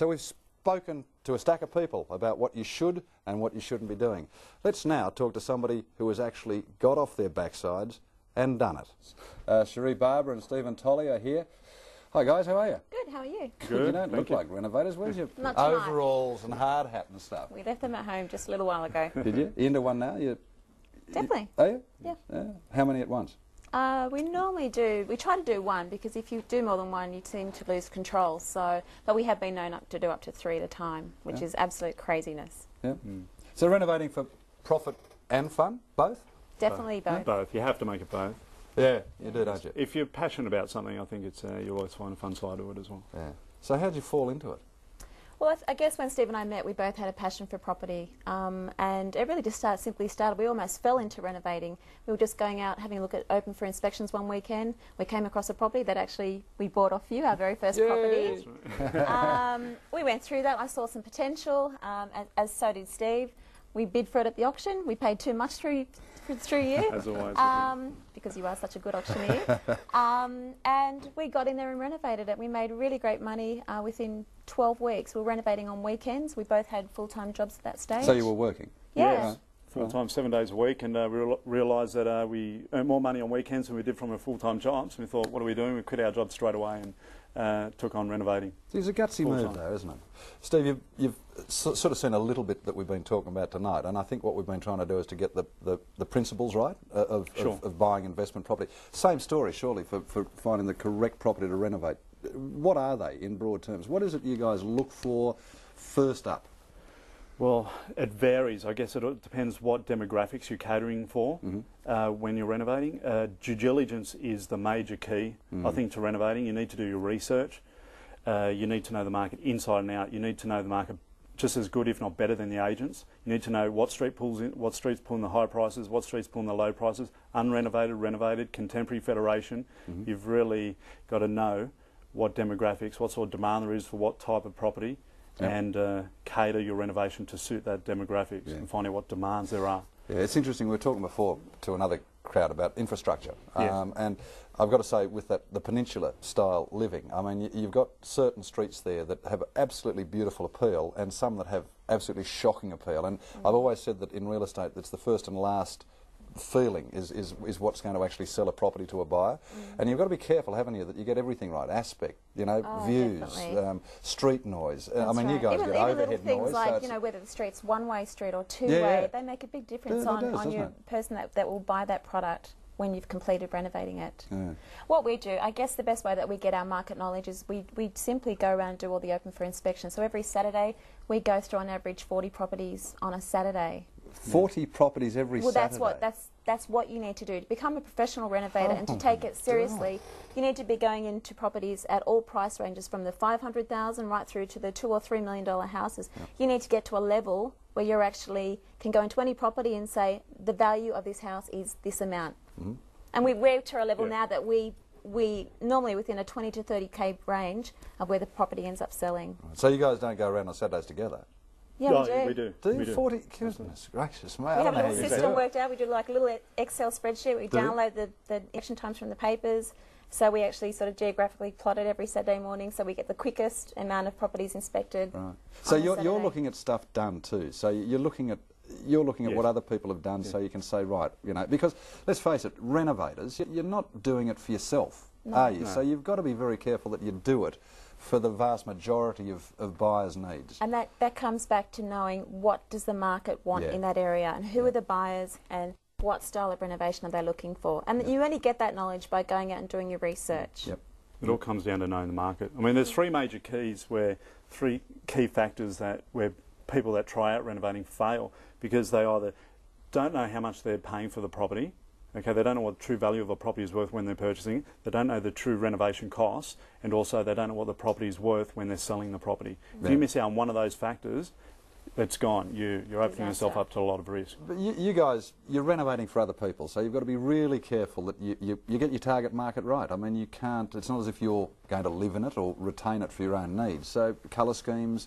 So we've spoken to a stack of people about what you should and what you shouldn't be doing. Let's now talk to somebody who has actually got off their backsides and done it. Cherie Barber and Stephen Tolley are here. Hi guys, how are you? Good, how are you? Good. You don't look like renovators. Where's your Not tonight. overalls and hard hat and stuff? We left them at home just a little while ago. Did you? You into one now? Definitely. Are you? Yeah. How many at once? We normally do, we try to do one, because if you do more than one you seem to lose control. So, but we have been known to do up to 3 at a time, which is absolute craziness. Yeah. So renovating for profit and fun, both? Definitely both. Both. You have to make it both. Yeah, you do, don't you? If you're passionate about something, I think it's you always find a fun side to it as well. Yeah. So how did you fall into it? Well, I guess when Steve and I met, we both had a passion for property, and it really just simply started. We almost fell into renovating. We were just going out having a look at open for inspections one weekend. We came across a property that actually we bought off you, our very first property. We went through that. I saw some potential, as so did Steve. We bid for it at the auction. We paid too much through you, As always. because you are such a good auctioneer. And we got in there and renovated it. We made really great money within 12 weeks. We were renovating on weekends. We both had full-time jobs at that stage. So you were working? Yeah. Full-time, 7 days a week, and we realised that we earned more money on weekends than we did from a full-time job. So we thought, what are we doing? We quit our job straight away and took on renovating. It's a gutsy move though, isn't it? Steve, you've sort of seen a little bit that we've been talking about tonight, and I think what we've been trying to do is to get the principles right of buying investment property. Same story, surely, for finding the correct property to renovate. What are they, in broad terms? What is it you guys look for first up? Well, it varies. I guess it depends what demographics you're catering for when you're renovating. Due diligence is the major key, I think, to renovating. You need to do your research. You need to know the market inside and out. You need to know the market just as good, if not better, than the agents. You need to know what street pulls in, what streets pull in the high prices, what streets pull in the low prices, unrenovated, renovated, contemporary federation. You've really got to know what demographics, what sort of demand there is for what type of property. Yep. And cater your renovation to suit that demographics and find out what demands there are. Yeah, it's interesting. We were talking before to another crowd about infrastructure, Yeah. And I've got to say, with the peninsula style living, I mean, you've got certain streets there that have absolutely beautiful appeal, and some that have absolutely shocking appeal. And I've always said that in real estate, it's the first and last feeling is what's going to actually sell a property to a buyer. And you've got to be careful, haven't you, that you get everything right. Aspect, you know, views, street noise. I mean, you guys get overhead little things noise. like, so you know, whether the street's one-way street or two-way, they make a big difference on your person that will buy that product when you've completed renovating it. What we do, I guess the best way that we get our market knowledge is we simply go around and do all the open for inspection. So every Saturday we go through on average 40 properties on a Saturday. 40 properties every Saturday. Well, that's what you need to do to become a professional renovator, and to take it seriously. You need to be going into properties at all price ranges, from the 500,000 right through to the $2 or $3 million houses. You need to get to a level where you actually can go into any property and say the value of this house is this amount. And we're to a level now that we normally within a 20 to 30k range of where the property ends up selling. So you guys don't go around on Saturdays together? Yeah, we do. Do you? 40? Goodness gracious, mate. We have a little system worked out. We do like a little Excel spreadsheet. We download the action times from the papers. So we actually sort of geographically plot it every Saturday morning, so we get the quickest amount of properties inspected. Right. So you're looking at stuff done too. So you're looking at what other people have done, so you can say, right, you know, because let's face it, renovators, you're not doing it for yourself, are you? No. So you've got to be very careful that you do it for the vast majority of buyers' needs. And that comes back to knowing what does the market want in that area, and who are the buyers, and what style of renovation are they looking for. And you only get that knowledge by going out and doing your research. It all comes down to knowing the market. I mean, there's three major keys, three key factors where people that try out renovating fail, because they either don't know how much they're paying for the property. Okay, they don't know what the true value of a property is worth when they're purchasing it. They don't know the true renovation costs, and also they don't know what the property is worth when they're selling the property. If you miss out on one of those factors, it's gone. You're opening yourself up to a lot of risk. But you guys, you're renovating for other people, so you've got to be really careful that you get your target market right. I mean, you can't, it's not as if you're going to live in it or retain it for your own needs. So colour schemes,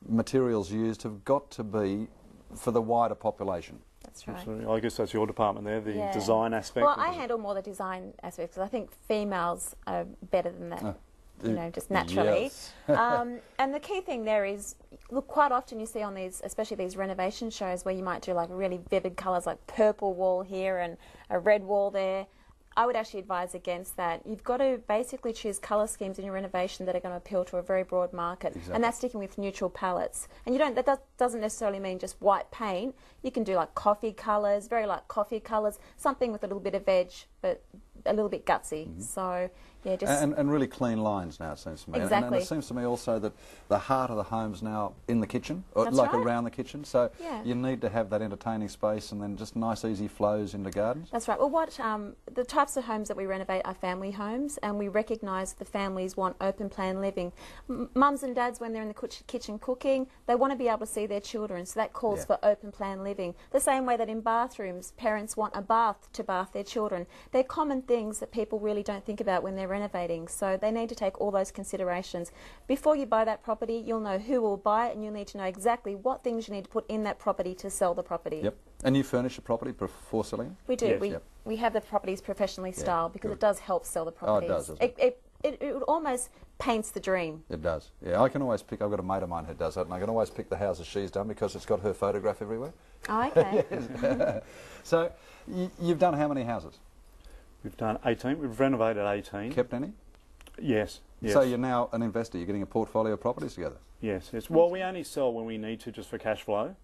materials used have got to be for the wider population. That's right. Absolutely. I guess that's your department there, the design aspect. Well, I handle more the design aspect, because I think females are better than that. you know, just naturally. Yes. And the key thing there is, look, quite often you see on these, especially these renovation shows, where you might do like really vivid colours, like purple wall here and a red wall there. I would actually advise against that. You've got to basically choose colour schemes in your renovation that are going to appeal to a very broad market, Exactly. and that's sticking with neutral palettes. And you don't, doesn't necessarily mean just white paint. You can do like coffee colours, very light coffee colours, something with a little bit of edge, but a little bit gutsy. So yeah, just and really clean lines now, it seems to me. Exactly. And it seems to me also that the heart of the home's now in the kitchen, or That's like right. around the kitchen. So Yeah. you need to have that entertaining space, and then just nice, easy flows into gardens. That's right. Well, what the types of homes that we renovate are family homes, and we recognise the families want open plan living. Mums and dads, when they're in the kitchen cooking, they want to be able to see their children, so that calls Yeah. for open plan living. The same way that in bathrooms, parents want a bath to bath their children. They're common things that people really don't think about when they're renovating, so they need to take all those considerations. Before you buy that property, you'll know who will buy it, and you'll need to know exactly what things you need to put in that property to sell the property. Yep. And you furnish the property before selling it? We do. Yes. We Yep. we have the properties professionally styled because good. it does help sell the properties. does, doesn't it? It almost paints the dream. It does. Yeah, I can always pick, I've got a mate of mine who does that, and I can always pick the houses she's done because it's got her photograph everywhere. Oh, okay. So you've done how many houses? We've done 18. We've renovated 18. Kept any? Yes. Yes. So you're now an investor, you're getting a portfolio of properties together. Yes. Yes. Well, we only sell when we need to, just for cash flow,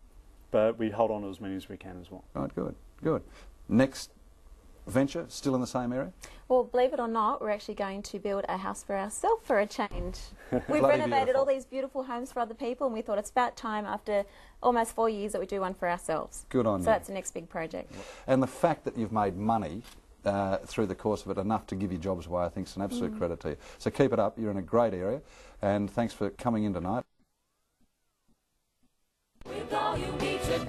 but we hold on to as many as we can as well. Right, good, good. Next venture, still in the same area? Well, believe it or not, we're actually going to build a house for ourselves for a change. We've Bloody renovated beautiful. all these beautiful homes for other people, and we thought it's about time after almost 4 years that we do one for ourselves. Good on So you. that's the next big project. And the fact that you've made money through the course of it, enough to give you jobs away, I think is an absolute credit to you. So keep it up, you're in a great area, and thanks for coming in tonight. With all you need to